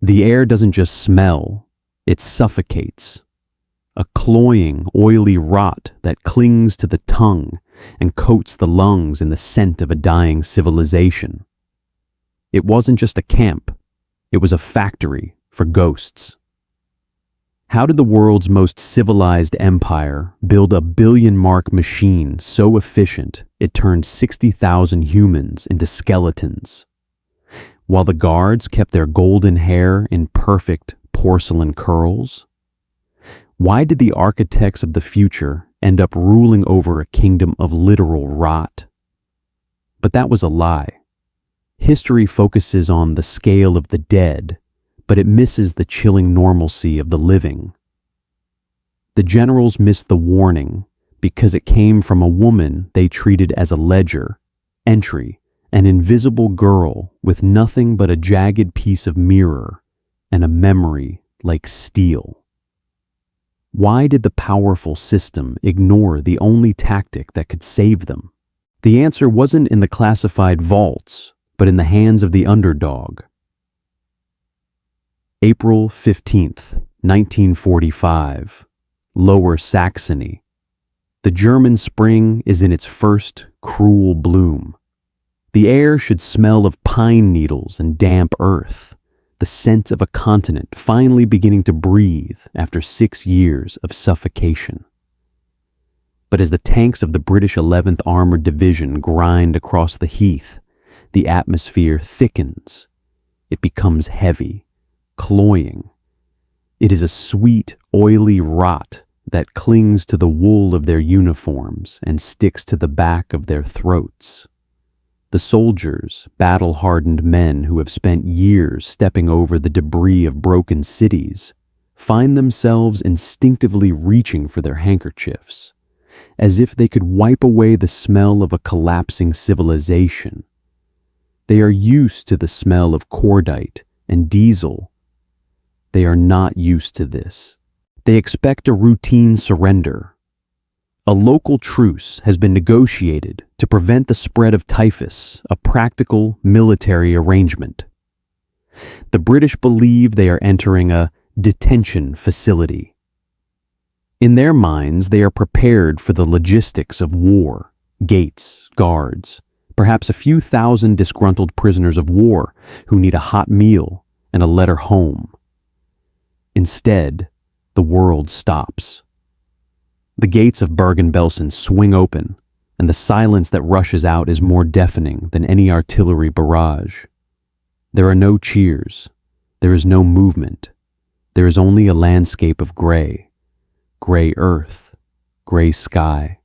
The air doesn't just smell, it suffocates. A cloying, oily rot that clings to the tongue and coats the lungs in the scent of a dying civilization. It wasn't just a camp, it was a factory for ghosts. How did the world's most civilized empire build a billion-mark machine so efficient it turned 60,000 humans into skeletons? While the guards kept their golden hair in perfect porcelain curls? Why did the architects of the future end up ruling over a kingdom of literal rot? But that was a lie. History focuses on the scale of the dead, but it misses the chilling normalcy of the living. The generals missed the warning because it came from a woman they treated as a ledger, entry, an invisible girl with nothing but a jagged piece of mirror and a memory like steel. Why did the powerful system ignore the only tactic that could save them? The answer wasn't in the classified vaults, but in the hands of the underdog. April 15th, 1945, Lower Saxony. The German spring is in its first cruel bloom. The air should smell of pine needles and damp earth, the scent of a continent finally beginning to breathe after 6 years of suffocation. But as the tanks of the British 11th Armored Division grind across the heath, the atmosphere thickens. It becomes heavy, cloying. It is a sweet, oily rot that clings to the wool of their uniforms and sticks to the back of their throats. The soldiers, battle-hardened men who have spent years stepping over the debris of broken cities, find themselves instinctively reaching for their handkerchiefs, as if they could wipe away the smell of a collapsing civilization. They are used to the smell of cordite and diesel. They are not used to this. They expect a routine surrender. A local truce has been negotiated to prevent the spread of typhus, a practical military arrangement. The British believe they are entering a detention facility. In their minds, they are prepared for the logistics of war, gates, guards, perhaps a few thousand disgruntled prisoners of war who need a hot meal and a letter home. Instead, the world stops. The gates of Bergen-Belsen swing open, and the silence that rushes out is more deafening than any artillery barrage. There are no cheers. There is no movement. There is only a landscape of gray earth, gray sky,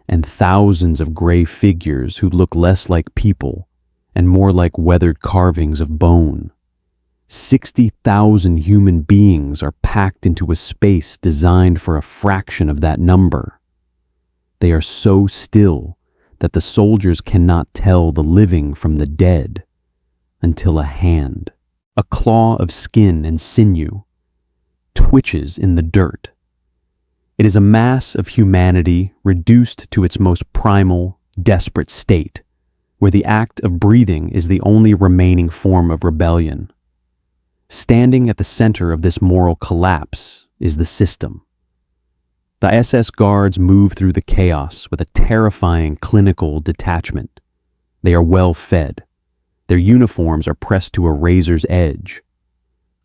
and thousands of gray figures who look less like people and more like weathered carvings of bone. 60,000 human beings are packed into a space designed for a fraction of that number. They are so still that the soldiers cannot tell the living from the dead until a hand, a claw of skin and sinew, twitches in the dirt. It is a mass of humanity reduced to its most primal, desperate state, where the act of breathing is the only remaining form of rebellion. Standing at the center of this moral collapse is the system. The SS guards move through the chaos with a terrifying clinical detachment. They are well fed. Their uniforms are pressed to a razor's edge.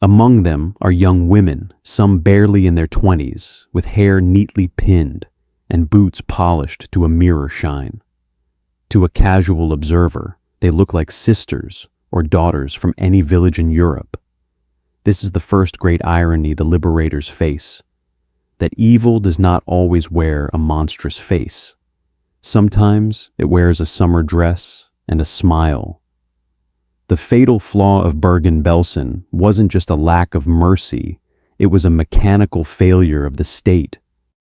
Among them are young women, some barely in their 20s, with hair neatly pinned and boots polished to a mirror shine. To a casual observer, they look like sisters or daughters from any village in Europe. This is the first great irony the Liberators face, that evil does not always wear a monstrous face. Sometimes it wears a summer dress and a smile. The fatal flaw of Bergen-Belsen wasn't just a lack of mercy, it was a mechanical failure of the state.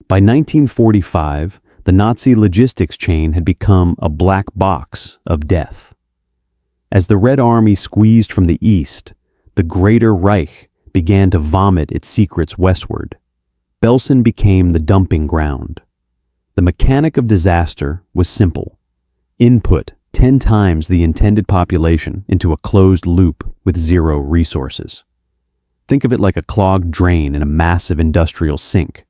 By 1945, the Nazi logistics chain had become a black box of death. As the Red Army squeezed from the east, the Greater Reich began to vomit its secrets westward. Belsen became the dumping ground. The mechanic of disaster was simple. Input 10 times the intended population into a closed loop with zero resources. Think of it like a clogged drain in a massive industrial sink.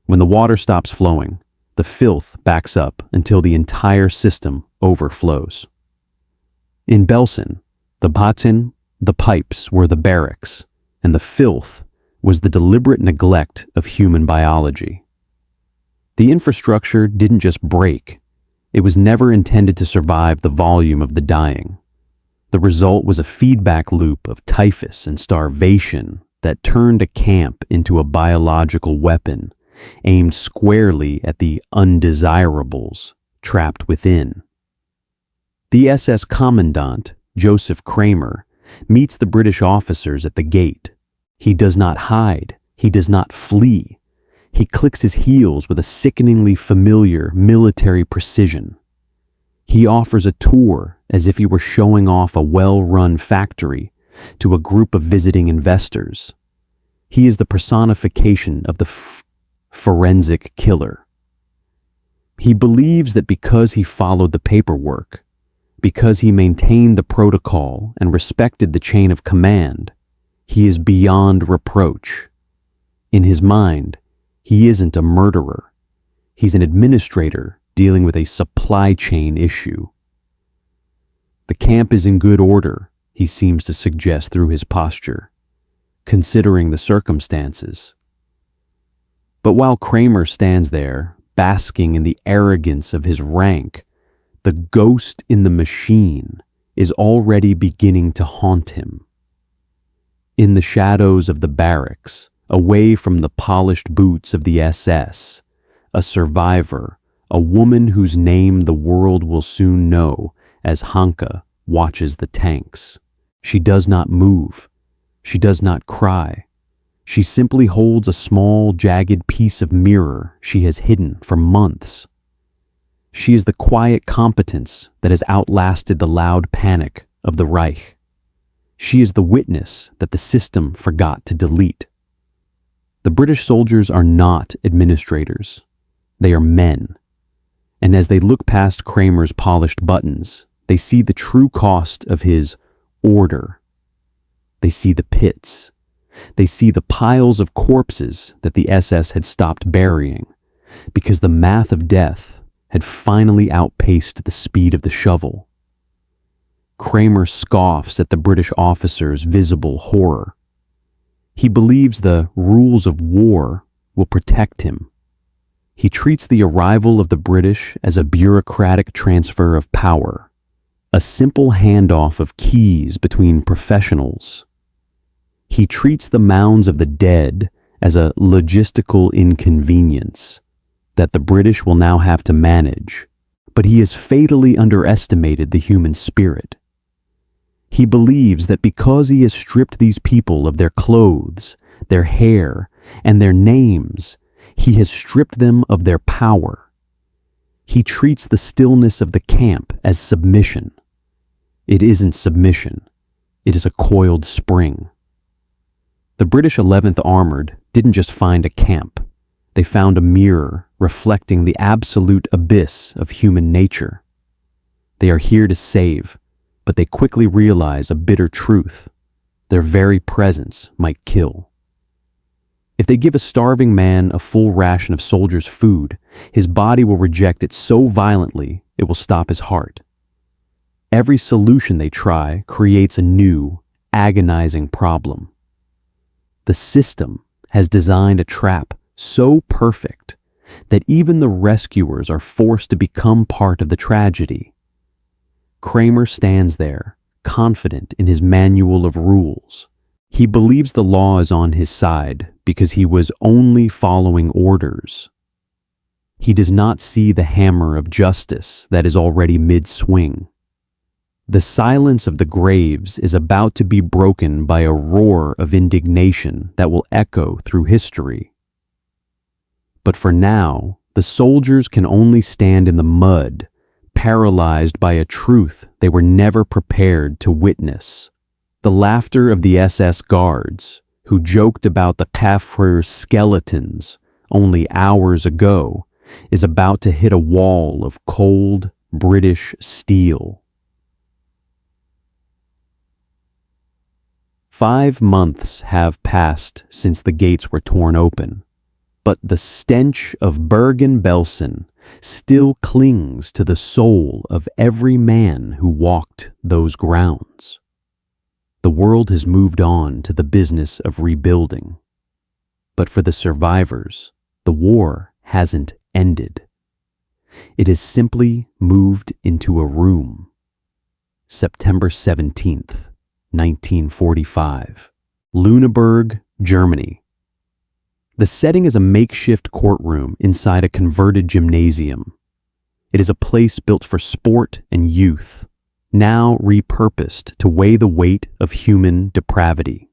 When the water stops flowing, the filth backs up until the entire system overflows. In Belsen, the pipes were the barracks, and the filth was the deliberate neglect of human biology. The infrastructure didn't just break. It was never intended to survive the volume of the dying. The result was a feedback loop of typhus and starvation that turned a camp into a biological weapon aimed squarely at the undesirables trapped within. The SS commandant, Joseph Kramer, meets the British officers at the gate. He does not hide. He does not flee. He clicks his heels with a sickeningly familiar military precision. He offers a tour as if he were showing off a well-run factory to a group of visiting investors. He is the personification of the forensic killer. He believes that because he followed the paperwork, because he maintained the protocol and respected the chain of command, he is beyond reproach. In his mind, he isn't a murderer. He's an administrator dealing with a supply chain issue. The camp is in good order, he seems to suggest through his posture, considering the circumstances. But while Kramer stands there, basking in the arrogance of his rank, the ghost in the machine is already beginning to haunt him. In the shadows of the barracks, away from the polished boots of the SS, a survivor, a woman whose name the world will soon know as Hanka, watches the tanks. She does not move. She does not cry. She simply holds a small, jagged piece of mirror she has hidden for months. She is the quiet competence that has outlasted the loud panic of the Reich. She is the witness that the system forgot to delete. The British soldiers are not administrators. They are men. And as they look past Kramer's polished buttons, they see the true cost of his order. They see the pits. They see the piles of corpses that the SS had stopped burying because the math of death had finally outpaced the speed of the shovel. Kramer scoffs at the British officer's visible horror. He believes the rules of war will protect him. He treats the arrival of the British as a bureaucratic transfer of power, a simple handoff of keys between professionals. He treats the mounds of the dead as a logistical inconvenience that the British will now have to manage, but he has fatally underestimated the human spirit. He believes that because he has stripped these people of their clothes, their hair, and their names, he has stripped them of their power. He treats the stillness of the camp as submission. It isn't submission. It is a coiled spring. The British 11th Armored didn't just find a camp. They found a mirror reflecting the absolute abyss of human nature. They are here to save, but they quickly realize a bitter truth. Their very presence might kill. If they give a starving man a full ration of soldiers' food, his body will reject it so violently it will stop his heart. Every solution they try creates a new, agonizing problem. The system has designed a trap so perfect that even the rescuers are forced to become part of the tragedy. Kramer stands there, confident in his manual of rules. He believes the law is on his side because he was only following orders. He does not see the hammer of justice that is already mid-swing. The silence of the graves is about to be broken by a roar of indignation that will echo through history. But for now, the soldiers can only stand in the mud, paralyzed by a truth they were never prepared to witness. The laughter of the SS guards, who joked about the Kaffir skeletons only hours ago, is about to hit a wall of cold British steel. 5 months have passed since the gates were torn open, but the stench of Bergen-Belsen still clings to the soul of every man who walked those grounds. The world has moved on to the business of rebuilding. But for the survivors, the war hasn't ended. It has simply moved into a room. September 17th, 1945, Lüneburg, Germany. The setting is a makeshift courtroom inside a converted gymnasium. It is a place built for sport and youth, now repurposed to weigh the weight of human depravity.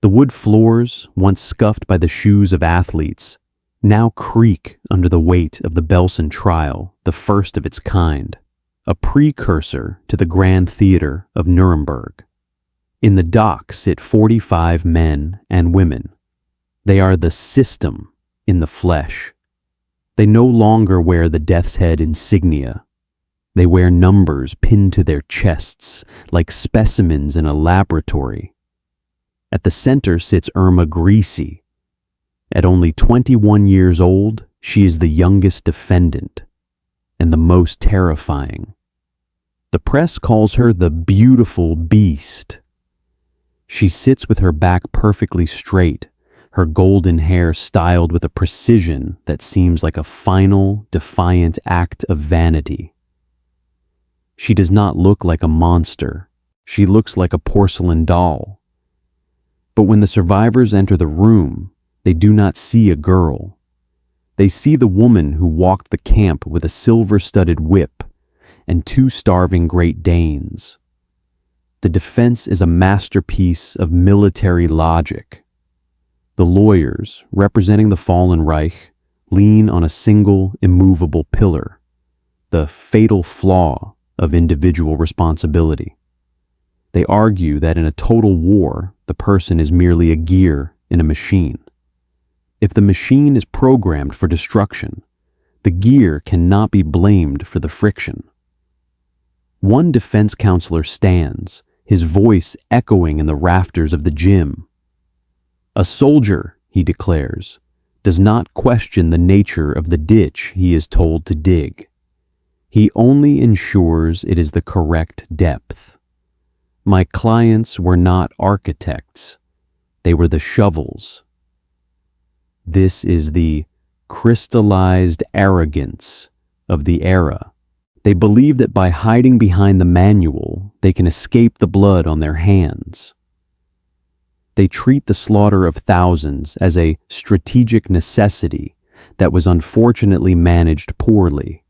The wood floors, once scuffed by the shoes of athletes, now creak under the weight of the Belsen trial, the first of its kind, a precursor to the Grand Theater of Nuremberg. In the dock sit 45 men and women. They are the system in the flesh. They no longer wear the death's head insignia. They wear numbers pinned to their chests like specimens in a laboratory. At the center sits Irma Grese. At only 21 years old, she is the youngest defendant and the most terrifying. The press calls her the beautiful beast. She sits with her back perfectly straight, her golden hair styled with a precision that seems like a final, defiant act of vanity. She does not look like a monster. She looks like a porcelain doll. But when the survivors enter the room, they do not see a girl. They see the woman who walked the camp with a silver-studded whip and 2 starving Great Danes. The defense is a masterpiece of military logic. The lawyers, representing the fallen Reich, lean on a single immovable pillar, the fatal flaw of individual responsibility. They argue that in a total war, the person is merely a gear in a machine. If the machine is programmed for destruction, the gear cannot be blamed for the friction. One defense counselor stands, his voice echoing in the rafters of the gym. A soldier, he declares, does not question the nature of the ditch he is told to dig. He only ensures it is the correct depth. My clients were not architects. They were the shovels. This is the crystallized arrogance of the era. They believe that by hiding behind the manual, they can escape the blood on their hands. They treat the slaughter of thousands as a strategic necessity that was unfortunately managed poorly.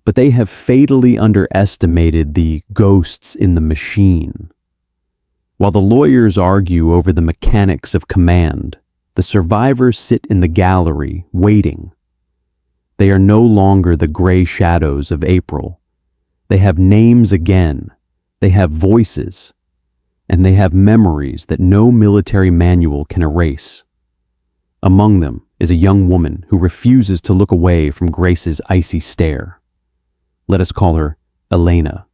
But they have fatally underestimated the ghosts in the machine. While the lawyers argue over the mechanics of command, the survivors sit in the gallery waiting. They are no longer the gray shadows of April. They have names again. They have voices. And they have memories that no military manual can erase. Among them is a young woman who refuses to look away from Grace's icy stare. Let us call her Elena.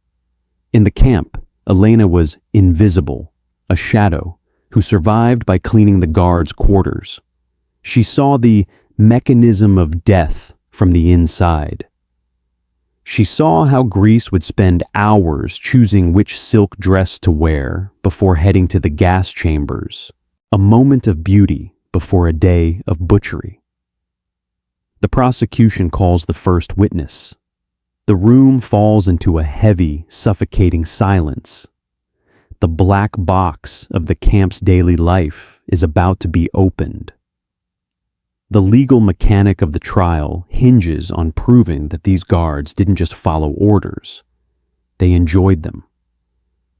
In the camp, Elena was invisible, a shadow, who survived by cleaning the guards' quarters. She saw the mechanism of death from the inside. She saw how Grese would spend hours choosing which silk dress to wear before heading to the gas chambers, a moment of beauty before a day of butchery. The prosecution calls the first witness. The room falls into a heavy, suffocating silence. The black box of the camp's daily life is about to be opened. The legal mechanic of the trial hinges on proving that these guards didn't just follow orders. They enjoyed them.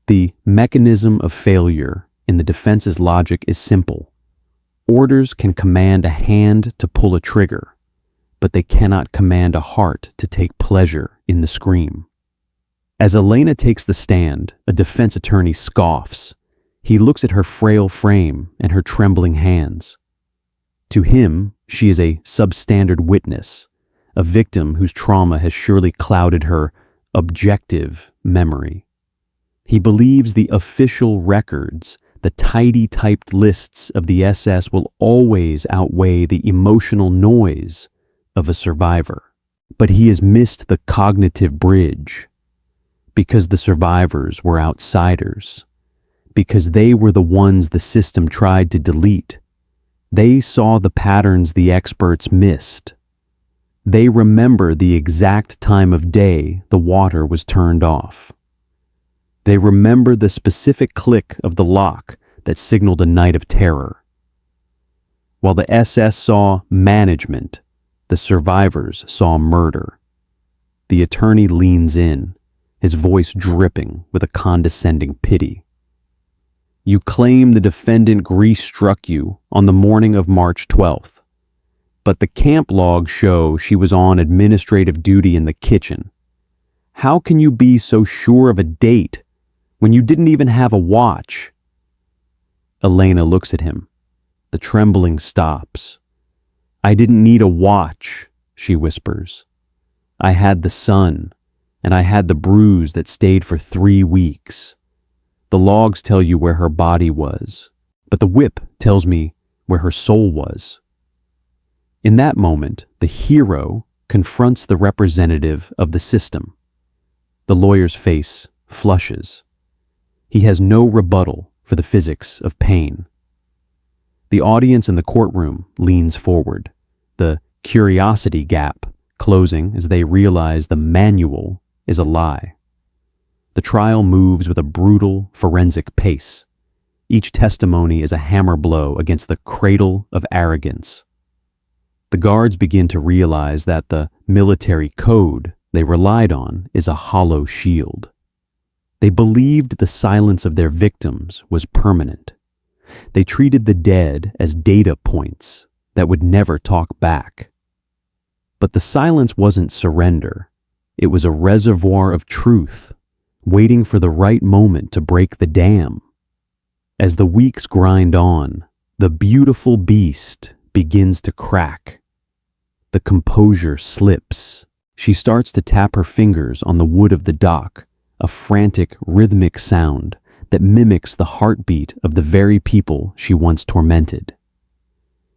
The mechanism of failure in the defense's logic is simple. Orders can command a hand to pull a trigger, but they cannot command a heart to take pleasure in the scream. As Elena takes the stand, a defense attorney scoffs. He looks at her frail frame and her trembling hands. To him, she is a substandard witness, a victim whose trauma has surely clouded her objective memory. He believes the official records, the tidy typed lists of the SS will always outweigh the emotional noise of a survivor. But he has missed the cognitive bridge because the survivors were outsiders, because they were the ones the system tried to delete. They saw the patterns the experts missed. They remember the exact time of day the water was turned off. They remember the specific click of the lock that signaled a night of terror. While the SS saw management, the survivors saw murder. The attorney leans in, his voice dripping with a condescending pity. You claim the defendant Grese struck you on the morning of March 12th, but the camp logs show she was on administrative duty in the kitchen. How can you be so sure of a date when you didn't even have a watch? Elena looks at him. The trembling stops. I didn't need a watch, she whispers. I had the sun, and I had the bruise that stayed for 3 weeks. The logs tell you where her body was, but the whip tells me where her soul was. In that moment, the hero confronts the representative of the system. The lawyer's face flushes. He has no rebuttal for the physics of pain. The audience in the courtroom leans forward, the curiosity gap closing as they realize the manual is a lie. The trial moves with a brutal, forensic pace. Each testimony is a hammer blow against the cradle of arrogance. The guards begin to realize that the military code they relied on is a hollow shield. They believed the silence of their victims was permanent. They treated the dead as data points that would never talk back. But the silence wasn't surrender. It was a reservoir of truth, waiting for the right moment to break the dam. As the weeks grind on, the beautiful beast begins to crack. The composure slips. She starts to tap her fingers on the wood of the dock, a frantic, rhythmic sound that mimics the heartbeat of the very people she once tormented.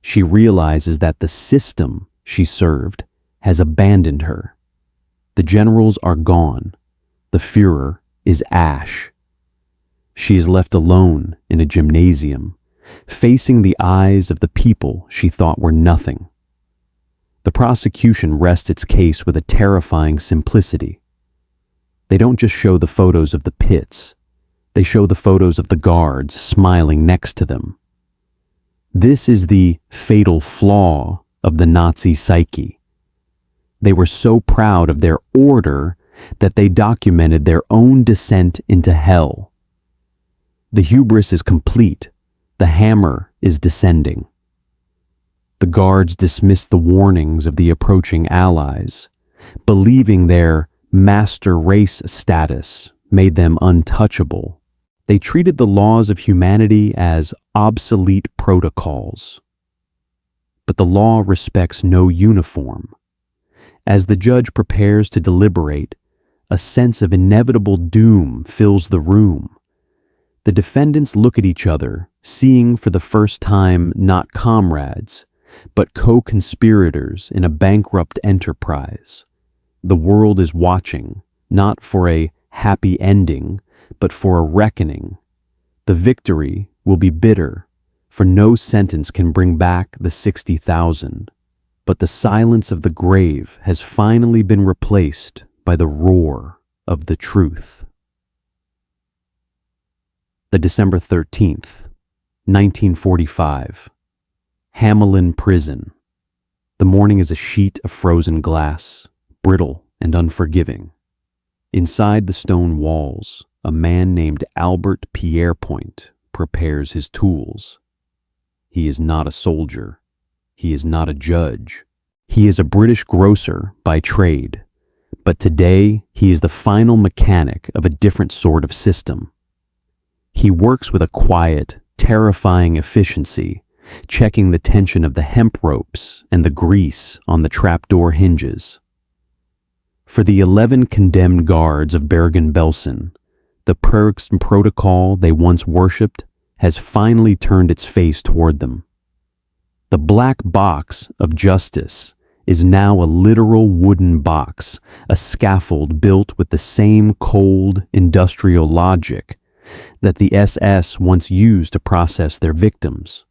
She realizes that the system she served has abandoned her. The generals are gone. The Führer is ash. She is left alone in a gymnasium, facing the eyes of the people she thought were nothing. The prosecution rests its case with a terrifying simplicity. They don't just show the photos of the pits. They show the photos of the guards smiling next to them. This is the fatal flaw of the Nazi psyche. They were so proud of their order that they documented their own descent into hell. The hubris is complete. The hammer is descending. The guards dismiss the warnings of the approaching allies, believing their master race status made them untouchable. They treated the laws of humanity as obsolete protocols. But the law respects no uniform. As the judge prepares to deliberate, a sense of inevitable doom fills the room. The defendants look at each other, seeing for the first time not comrades, but co-conspirators in a bankrupt enterprise. The world is watching, not for a happy ending, but for a reckoning. The victory will be bitter, for no sentence can bring back the 60,000. But the silence of the grave has finally been replaced by the roar of the truth. The December 13th, 1945. Hamelin Prison. The morning is a sheet of frozen glass, brittle and unforgiving. Inside the stone walls, a man named Albert Pierrepoint prepares his tools. He is not a soldier. He is not a judge. He is a British grocer by trade. But today, he is the final mechanic of a different sort of system. He works with a quiet, terrifying efficiency, checking the tension of the hemp ropes and the grease on the trapdoor hinges. For the 11 condemned guards of Bergen-Belsen, The protocol they once worshipped has finally turned its face toward them. The black box of justice is now a literal wooden box, a scaffold built with the same cold industrial logic that the SS once used to process their victims.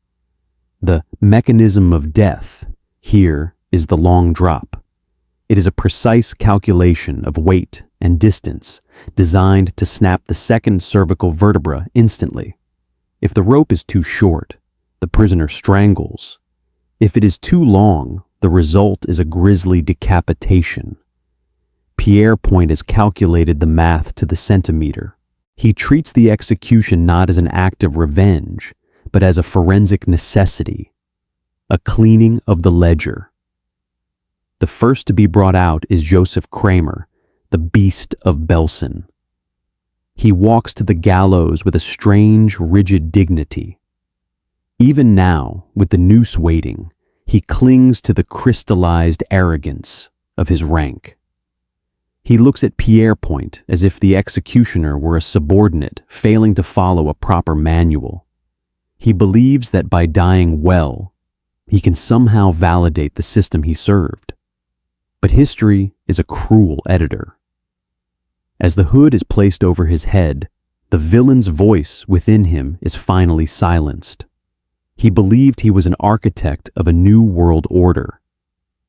The mechanism of death here is the long drop. It is a precise calculation of weight and distance designed to snap the second cervical vertebra instantly. If the rope is too short, the prisoner strangles. If it is too long, the result is a grisly decapitation. Pierrepoint has calculated the math to the centimeter. He treats the execution not as an act of revenge, but as a forensic necessity, a cleaning of the ledger. The first to be brought out is Joseph Kramer, the beast of Belsen. He walks to the gallows with a strange, rigid dignity. Even now, with the noose waiting, he clings to the crystallized arrogance of his rank. He looks at Pierrepoint as if the executioner were a subordinate failing to follow a proper manual. He believes that by dying well, he can somehow validate the system he served. But history is a cruel editor. As the hood is placed over his head, the villain's voice within him is finally silenced. He believed he was an architect of a new world order.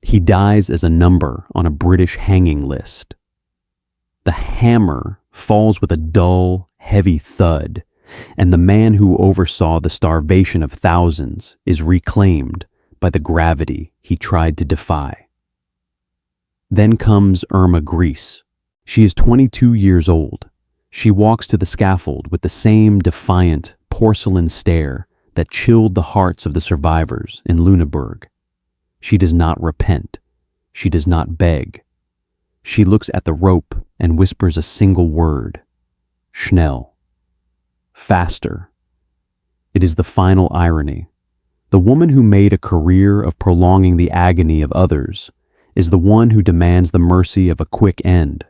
He dies as a number on a British hanging list. The hammer falls with a dull, heavy thud, and the man who oversaw the starvation of thousands is reclaimed by the gravity he tried to defy. Then comes Irma Grese. She is 22 years old. She walks to the scaffold with the same defiant porcelain stare that chilled the hearts of the survivors in Lüneburg. She does not repent. She does not beg. She looks at the rope and whispers a single word: Schnell. Faster. It is the final irony. The woman who made a career of prolonging the agony of others is the one who demands the mercy of a quick end.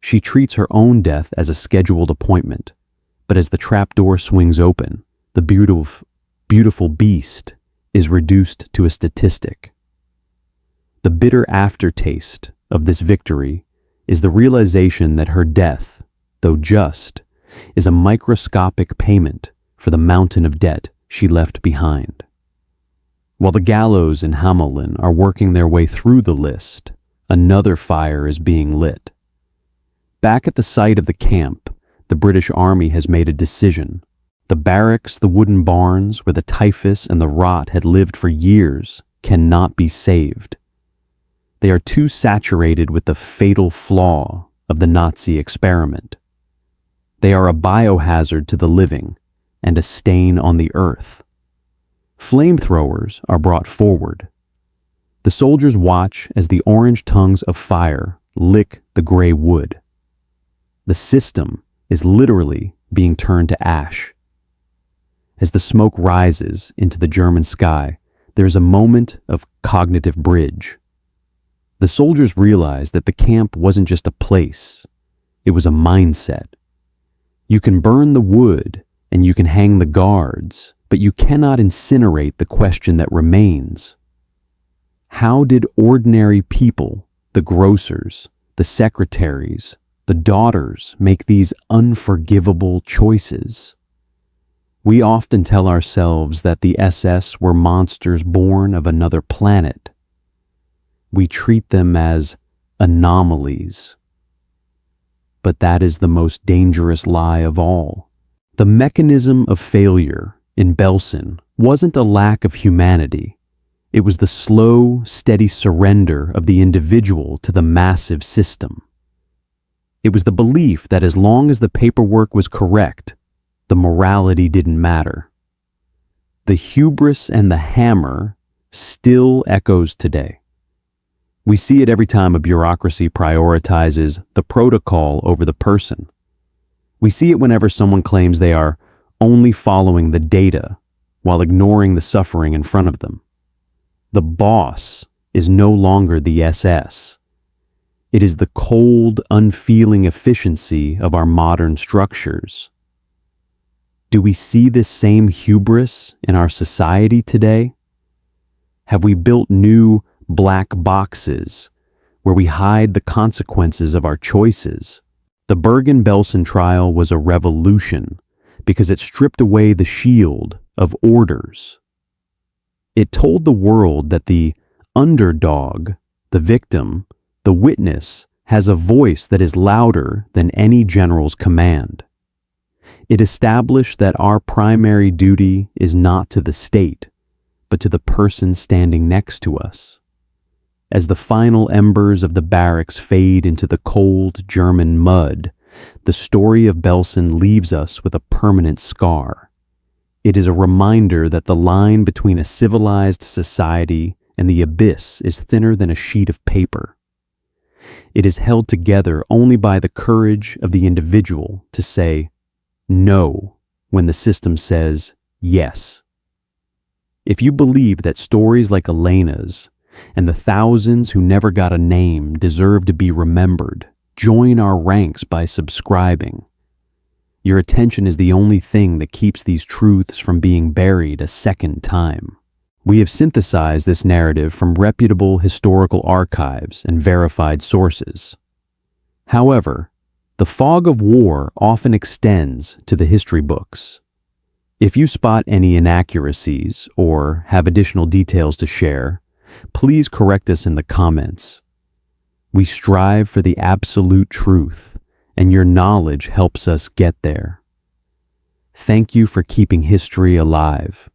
She treats her own death as a scheduled appointment, but as the trapdoor swings open, the beautiful beast is reduced to a statistic. The bitter aftertaste of this victory is the realization that her death, though just, is a microscopic payment for the mountain of debt she left behind. While the gallows in Hamelin are working their way through the list, another fire is being lit. Back at the site of the camp, the British Army has made a decision. The barracks, the wooden barns where the typhus and the rot had lived for years, cannot be saved. They are too saturated with the fatal flaw of the Nazi experiment. They are a biohazard to the living and a stain on the earth. Flamethrowers are brought forward. The soldiers watch as the orange tongues of fire lick the gray wood. The system is literally being turned to ash. As the smoke rises into the German sky, there is a moment of cognitive bridge. The soldiers realize that the camp wasn't just a place, it was a mindset. You can burn the wood and you can hang the guards, but you cannot incinerate the question that remains. How did ordinary people, the grocers, the secretaries, the daughters, make these unforgivable choices? We often tell ourselves that the SS were monsters born of another planet. We treat them as anomalies. But that is the most dangerous lie of all. The mechanism of failure in Belsen wasn't a lack of humanity. It was the slow, steady surrender of the individual to the massive system. It was the belief that as long as the paperwork was correct, the morality didn't matter. The hubris and the hammer still echoes today. We see it every time a bureaucracy prioritizes the protocol over the person. We see it whenever someone claims they are only following the data while ignoring the suffering in front of them. The boss is no longer the SS. It is the cold, unfeeling efficiency of our modern structures. Do we see this same hubris in our society today? Have we built new black boxes where we hide the consequences of our choices? The Bergen-Belsen trial was a revolution because it stripped away the shield of orders. It told the world that the underdog, the victim, the witness has a voice that is louder than any general's command. It established that our primary duty is not to the state, but to the person standing next to us. As the final embers of the barracks fade into the cold German mud, the story of Belsen leaves us with a permanent scar. It is a reminder that the line between a civilized society and the abyss is thinner than a sheet of paper. It is held together only by the courage of the individual to say no when the system says yes. If you believe that stories like Elena's and the thousands who never got a name deserve to be remembered, join our ranks by subscribing. Your attention is the only thing that keeps these truths from being buried a second time. We have synthesized this narrative from reputable historical archives and verified sources. However, the fog of war often extends to the history books. If you spot any inaccuracies or have additional details to share, please correct us in the comments. We strive for the absolute truth, and your knowledge helps us get there. Thank you for keeping history alive.